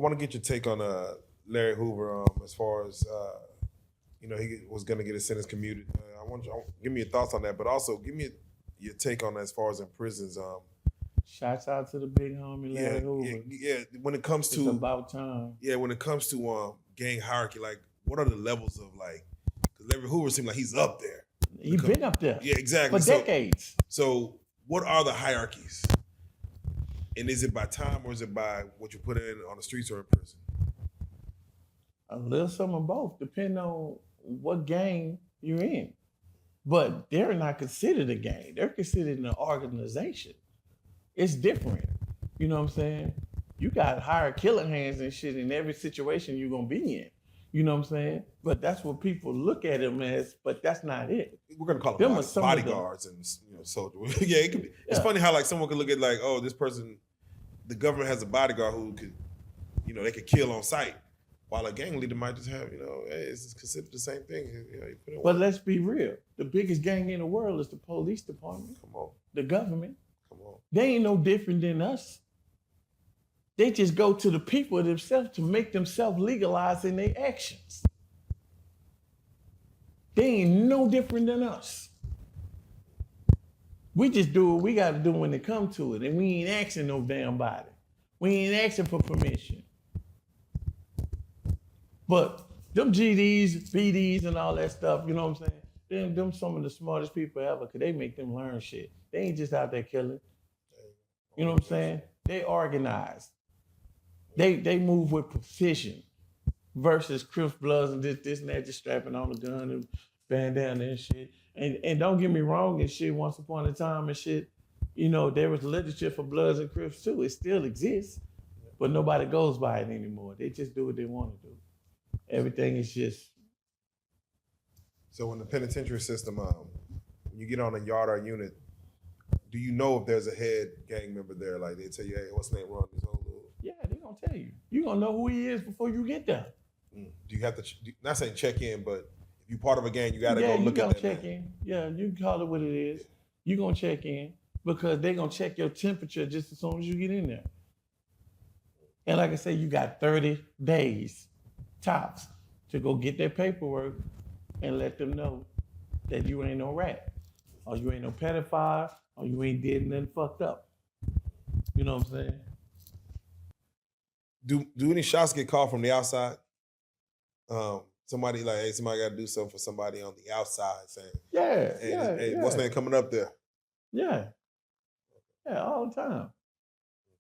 want to get your take on Larry Hoover as far as he was going to get his sentence commuted. Give me your thoughts on that, but also give me your take on that as far as in prisons. Shouts out to the big homie Larry Hoover. Yeah. When it comes to it's about time. Yeah, when it comes to gang hierarchy, like what are the levels of like? Because Larry Hoover seems like he's up there. He's been up there. Yeah, exactly. For decades. So what are the hierarchies? And is it by time or is it by what you put in on the streets or in prison? A little some of both, depending on what gang you're in. But they're not considered a gang. They're considered an organization. It's different. You know what I'm saying? You got hired killer hands and shit in every situation you're going to be in. You know what I'm saying? But that's what people look at them as, but that's not it. We're going to call them bodyguards and soldiers. Yeah, it could be. It's funny how like someone could look at like, oh, this person, the government has a bodyguard who could, they could kill on sight. While a gang leader might just have, it's considered the same thing. But let's be real. The biggest gang in the world is the police department. Come on. The government. Come on. They ain't no different than us. They just go to the people themselves to make themselves legalize in their actions. They ain't no different than us. We just do what we got to do when it comes to it, and we ain't asking no damn body. We ain't asking for permission. But them GDs, BDs, and all that stuff, you know what I'm saying? Them some of the smartest people ever, because they make them learn shit. They ain't just out there killing. You know what I'm saying? They organized. They move with precision versus Crips Bloods and this and that, just strapping on the gun and bandana and shit. And don't get me wrong and shit, once upon a time and shit, there was literature for Bloods and Crips too. It still exists, but nobody goes by it anymore. They just do what they want to do. Everything is just. So in the penitentiary system, when you get on a yard or unit, do you know if there's a head gang member there? Like they tell you, hey, what's the name? Run this whole little. Yeah, they gonna tell you. You gonna know who he is before you get there. Do you have to? Not saying check in, but if you're part of a gang, you gotta go look at that. Yeah, you gonna check in. Yeah, you can call it what it is. You gonna check in because they gonna check your temperature just as soon as you get in there. And like I said, you got 30 days. Tops to go get their paperwork and let them know that you ain't no rat, or you ain't no pedophile, or you ain't did nothing fucked up. You know what I'm saying? Do any shots get called from the outside? Somebody got to do something for somebody on the outside saying, hey, what's name coming up there? Yeah, all the time.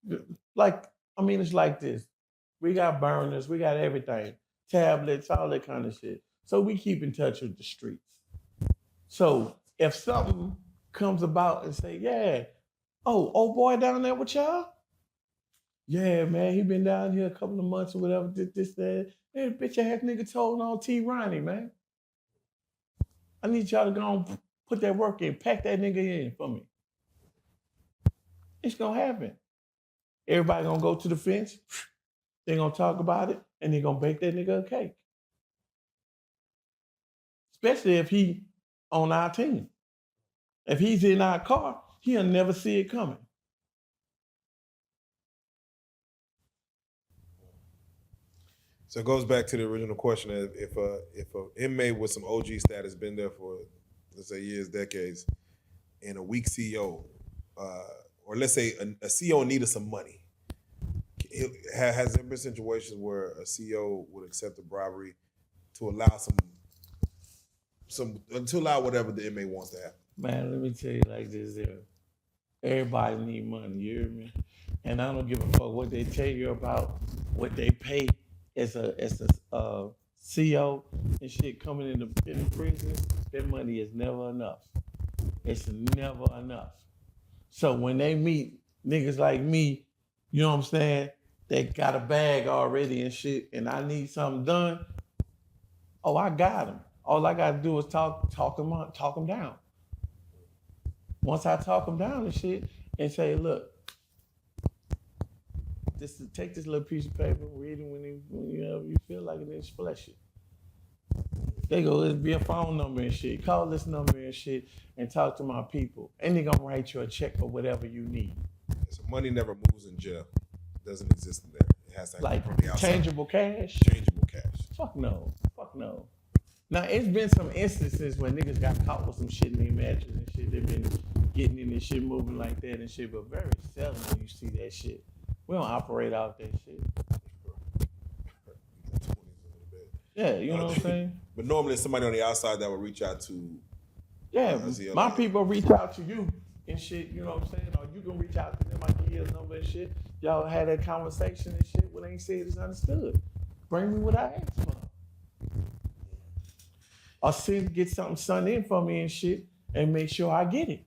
It's like this. We got burners, we got everything. Tablets, all that kind of shit. So we keep in touch with the streets. So if something comes about and say, old boy down there with y'all? Yeah, man, he been down here a couple of months or whatever, this, that. Man, bitch ass nigga told on T. Ronnie, man. I need y'all to go and put that work in, pack that nigga in for me. It's gonna happen. Everybody gonna go to the fence. They're going to talk about it, and they're going to bake that nigga a cake. Especially if he on our team. If he's in our car, he'll never see it coming. So it goes back to the original question: if an inmate with some OG status been there for, let's say, years, decades, and a weak CEO, or let's say a CEO needed some money, has there been situations where a CEO would accept a bribery to allow to allow whatever the inmate wants to happen? Man, let me tell you like this there. Everybody need money, you hear me? And I don't give a fuck what they tell you about what they pay as a CEO and shit coming in the prison. That money is never enough. It's never enough. So when they meet niggas like me, you know what I'm saying? They got a bag already and shit, and I need something done. Oh, I got them. All I got to do is talk them down. Once I talk them down and shit, and say, look, take this little piece of paper, read it when you feel like it, then splash it. They go, it'll be a phone number and shit. Call this number and shit, and talk to my people, and they gonna write you a check for whatever you need. So money never moves in jail. Doesn't exist in there. It has to Like from the outside. changeable cash? Changeable cash. Fuck no. Fuck no. Now, it's been some instances where niggas got caught with some shit in their mattress and shit. They've been getting in and shit, moving like that and shit, but very seldom when you see that shit. We don't operate out that shit. Yeah, you know what I'm saying? But normally it's somebody on the outside that will reach out to. Yeah, my people reach out to you and shit, you know what I'm saying? Or you can reach out to them, I give you a number and shit. Y'all had that conversation and shit. What ain't said is understood. Bring me what I asked for. Or get something sent in for me and shit and make sure I get it.